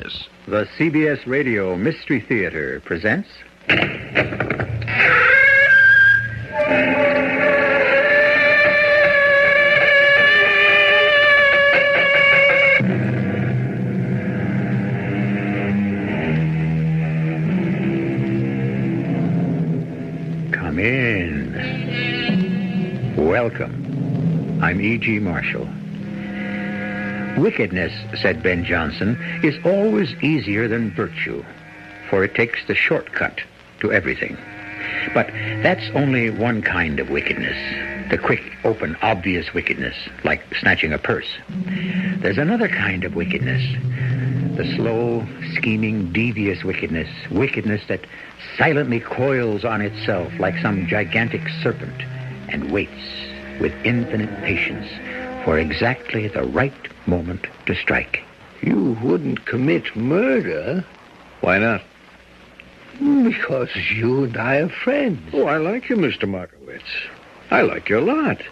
wickedness. The CBS Radio Mystery Theater presents... Come in. Welcome. I'm E.G. Marshall. Wickedness, said Ben Jonson, is always easier than virtue, for it takes the shortcut to everything. But that's only one kind of wickedness, the quick, open, obvious wickedness, like snatching a purse. There's another kind of wickedness, the slow, scheming, devious wickedness that silently coils on itself like some gigantic serpent and waits with infinite patience for exactly the right moment to strike. You wouldn't commit murder? Why not? Because you and I are friends. Oh, I like you, Mr. Markowitz. I like you a lot.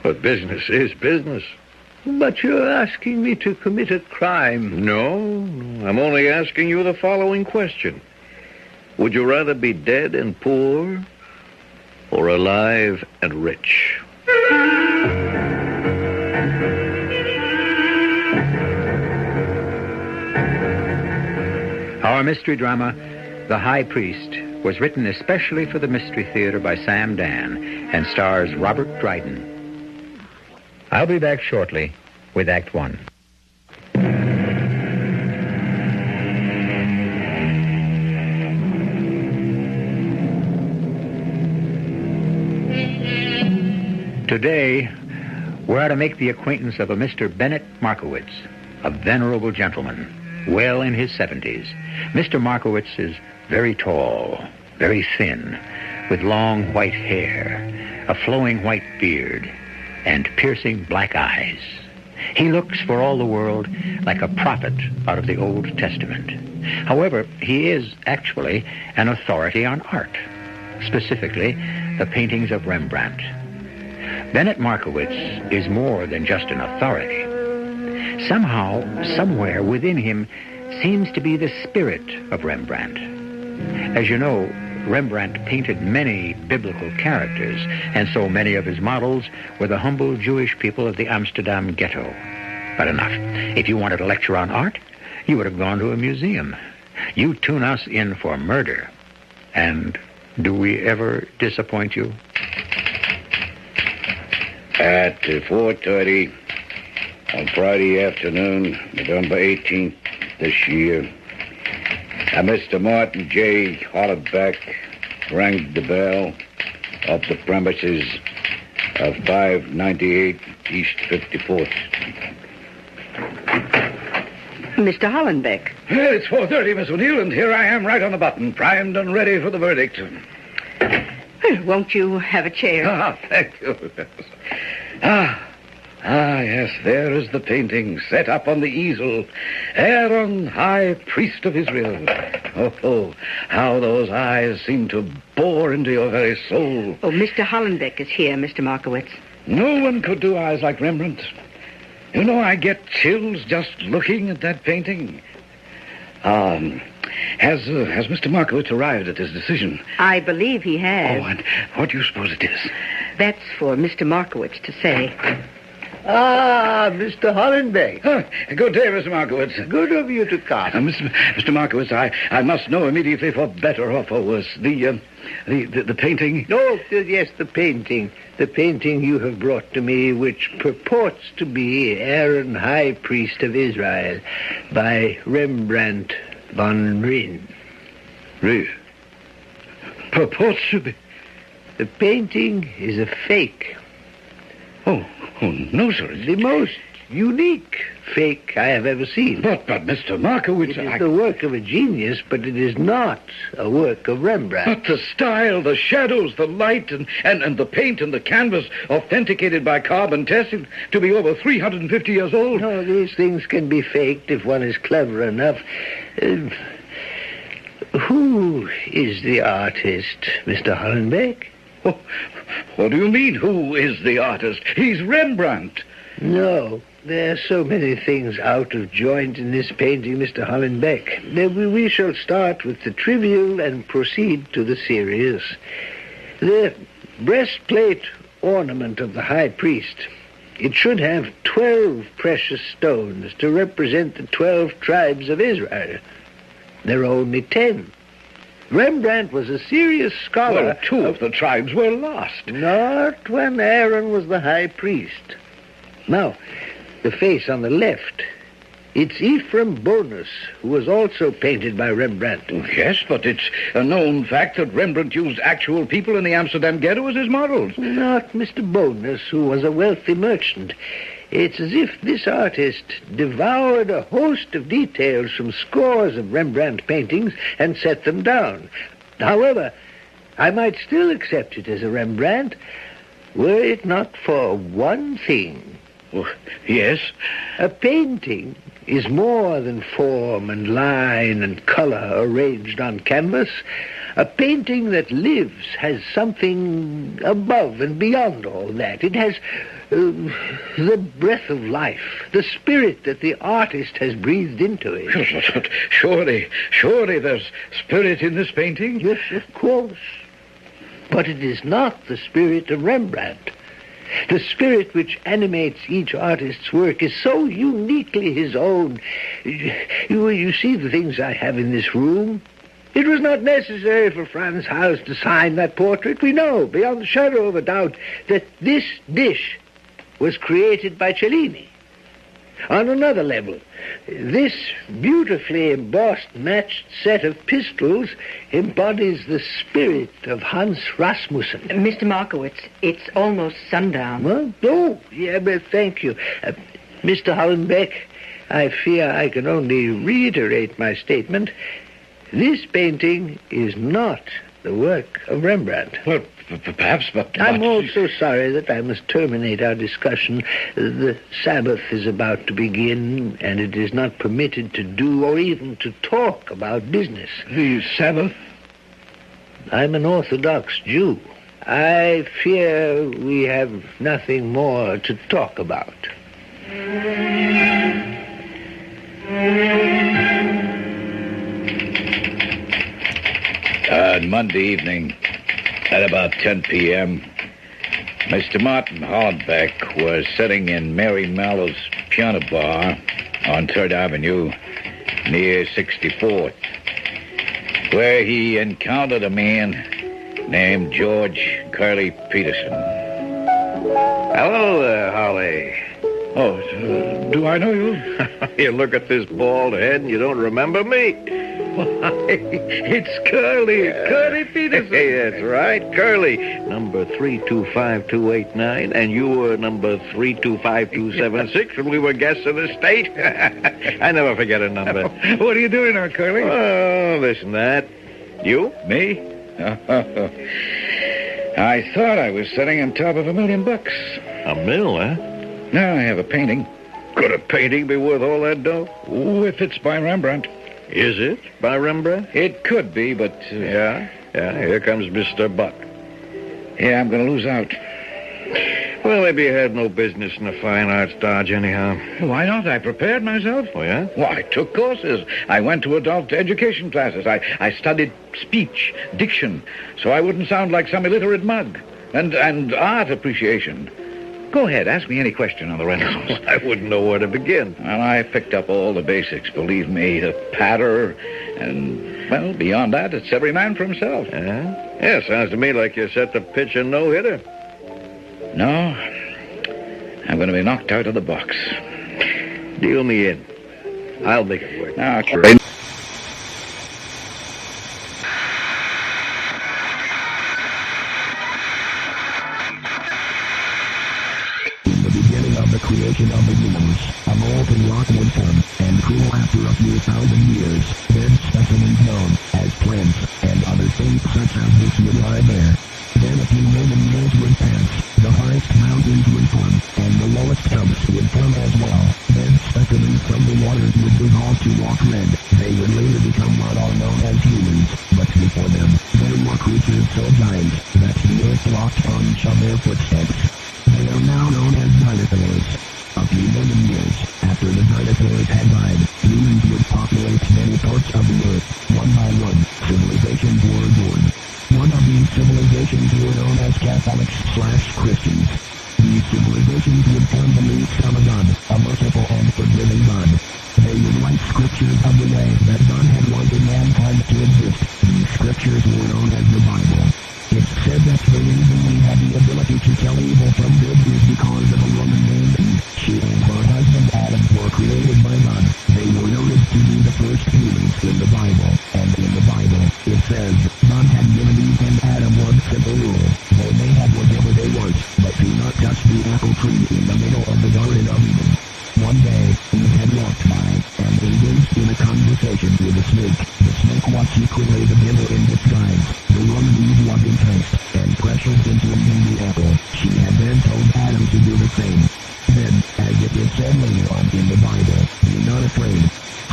But business is business. But you're asking me to commit a crime. No, I'm only asking you the following question. Would you rather be dead and poor or alive and rich? Our mystery drama, The High Priest, was written especially for the Mystery Theater by Sam Dan and stars Robert Dryden. I'll be back shortly with Act One. Today, we're to make the acquaintance of a Mr. Bennett Markowitz, a venerable gentleman, well in his 70s. Mr. Markowitz is very tall, very thin, with long white hair, a flowing white beard, and piercing black eyes. He looks for all the world like a prophet out of the Old Testament. However, he is actually an authority on art, specifically the paintings of Rembrandt. Bennett Markowitz is more than just an authority. Somehow, somewhere within him seems to be the spirit of Rembrandt. As you know, Rembrandt painted many biblical characters, and so many of his models were the humble Jewish people of the Amsterdam ghetto. But enough. If you wanted a lecture on art, you would have gone to a museum. You tune us in for murder. And do we ever disappoint you? At 4:30 on Friday afternoon, November 18th this year, Mr. Martin J. Hollenbeck rang the bell of the premises of 598 East 54th Street. Mr. Hollenbeck. It's 4:30, Miss O'Neill, and here I am right on the button, primed and ready for the verdict. Well, won't you have a chair? Ah, thank you. Yes, there is the painting set up on the easel. Aaron, High Priest of Israel. Oh, how those eyes seem to bore into your very soul. Oh, Mr. Hollenbeck is here, Mr. Markowitz. No one could do eyes like Rembrandt. You know, I get chills just looking at that painting. Has Mr. Markowitz arrived at his decision? I believe he has. Oh, and what do you suppose it is? That's for Mr. Markowitz to say. Mr. Hollenbeck. Good day, Mr. Markowitz. Good of you to come. Mr. Markowitz, I must know immediately, for better or for worse, the painting. Oh, yes, the painting. The painting you have brought to me, which purports to be Aaron, High Priest of Israel, by Rembrandt van Rijn. Really? Purports to be? The painting is a fake. Oh, no, sir. The most unique fake I have ever seen. But Mr. Markowitz... It is the work of a genius, but it is not a work of Rembrandt. But the style, the shadows, the light, and the paint and the canvas, authenticated by carbon testing to be over 350 years old. No, these things can be faked if one is clever enough. Who is the artist, Mr. Hollenbeck? Oh, what do you mean, who is the artist? He's Rembrandt. No, there are so many things out of joint in this painting, Mr. Hollenbeck. We shall start with the trivial and proceed to the serious. The breastplate ornament of the high priest. It should have 12 precious stones to represent the 12 tribes of Israel. There are only 10. Rembrandt was a serious scholar. Well, 2 of the tribes were lost. Not when Aaron was the high priest. Now, the face on the left, it's Ephraim Bonus, who was also painted by Rembrandt. Yes, but it's a known fact that Rembrandt used actual people in the Amsterdam ghetto as his models. Not Mr. Bonus, who was a wealthy merchant. It's as if this artist devoured a host of details from scores of Rembrandt paintings and set them down. However, I might still accept it as a Rembrandt, were it not for one thing. Oh, yes? A painting is more than form and line and color arranged on canvas. A painting that lives has something above and beyond all that. It has the breath of life, the spirit that the artist has breathed into it. Surely there's spirit in this painting? Yes, of course. But it is not the spirit of Rembrandt. The spirit which animates each artist's work is so uniquely his own. You see the things I have in this room? It was not necessary for Franz Hals to sign that portrait. We know, beyond the shadow of a doubt, that this dish was created by Cellini. On another level, this beautifully embossed matched set of pistols embodies the spirit of Hans Rasmussen. Mr. Markowitz, it's almost sundown. Well, oh, yeah, but thank you. Mr. Hollenbeck, I fear I can only reiterate my statement. This painting is not the work of Rembrandt. Well, perhaps, but... I'm also sorry that I must terminate our discussion. The Sabbath is about to begin, and it is not permitted to do or even to talk about business. The Sabbath? I'm an Orthodox Jew. I fear we have nothing more to talk about. On Monday evening, at about 10 p.m., Mr. Martin Hollenbeck was sitting in Mary Mallow's piano bar on 3rd Avenue, near 64th, where he encountered a man named George Curly Peterson. Hello there, Holly. Oh, do I know you? You look at this bald head and you don't remember me. Why, it's Curly Peterson. Hey, that's right, Curly. Number 325-289, and you were number 325-276 when we were guests of the state. I never forget a number. What are you doing now, Curly? Oh, listen to that. You? Me? I thought I was sitting on top of $1 million. A mill, huh? Now I have a painting. Could a painting be worth all that dough? If it's by Rembrandt. Is it by Rembrandt? It could be, but... Yeah, here comes Mr. Buck. Yeah, I'm going to lose out. Well, maybe you had no business in the Fine Arts Dodge anyhow. Why not? I prepared myself. Oh, yeah? Well, I took courses. I went to adult education classes. I studied speech, diction, so I wouldn't sound like some illiterate mug. And art appreciation. Go ahead, ask me any question on the Renaissance. I wouldn't know where to begin. Well, I picked up all the basics, believe me, the patter, and, well, beyond that, it's every man for himself. Yeah, sounds to me like you set the pitch a no-hitter. No, I'm going to be knocked out of the box. Deal me in. I'll make it work. Okay. Creation of the universe, a molten rock would form and cool after a few thousand years. Then specimens known as plants and other things such as this would lie there. Then a few million years would pass. The highest mountains would form, and the lowest dumps would form as well. Then specimens from the waters would dissolve to walk red. They would later become what are known as humans, but before them, there were creatures so giant that the earth locked on each of their footsteps. They are now known as dinosaurs. A few million years after the dinosaurs had died, humans would populate many parts of the earth. One by one, civilizations were born. One of these civilizations were known as Catholics/Christians. These civilizations would form the new Son of God, a merciful and forgiving God. They would write scriptures of the way that God had wanted mankind to exist. These scriptures were known as the Bible. It's said that the reason we have the ability to tell evil from good is because of a woman named Eve. She and her husband Adam were created by God. They were noted to be the first humans in the Bible. And in the Bible, it says, God had given Eve and Adam one simple rule. They may have whatever they want, but do not touch the apple tree in the middle of the Garden of Eden. One day, Eve had walked by, and engaged in a conversation with a snake. The snake was secretly the devil in disguise. The woman Eve was enticed, and pressured into eating the apple. She had then told Adam to do the same. Then, as it is said later on in the Bible, be not afraid,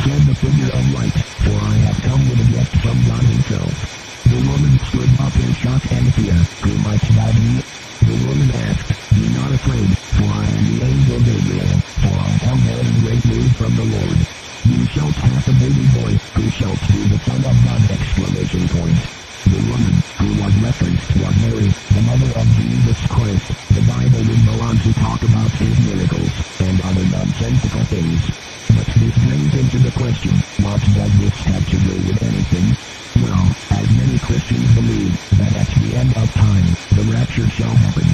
said the figure of light, for I have come with a gift from God himself. The woman stood up in shock and fear. Who might thou be? The woman asked, be not afraid, for I am the angel Gabriel, for I come bearing great news from the Lord. You shalt have a baby boy, who shalt be the Son of God! The woman, who was referenced, was Mary, the mother of Jesus Christ. The Bible would go on to talk about his miracles, and other nonsensical things. But this brings into the question, what does this have to do with anything? Well, as many Christians believe, that at the end of time, the rapture shall happen.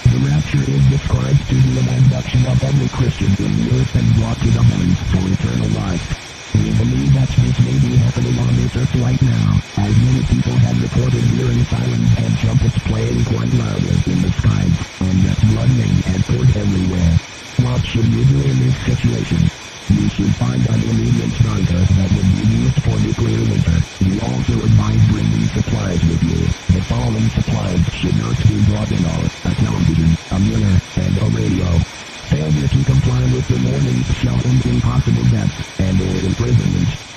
The rapture is described to be an abduction of every Christian in the earth and brought to the heavens for eternal life. We believe that this may be happening on this earth right now, as many people have reported hearing sirens and trumpets playing quite loudly in the skies, and that blood rain has poured everywhere. What should you do in this situation? You should find an immediate bunker that would be used for nuclear winter. We also advise bringing supplies with you. The following supplies should not be brought in all: a television, a mirror, and a radio. Failure to comply with the warnings shall end in possible death and or imprisonment.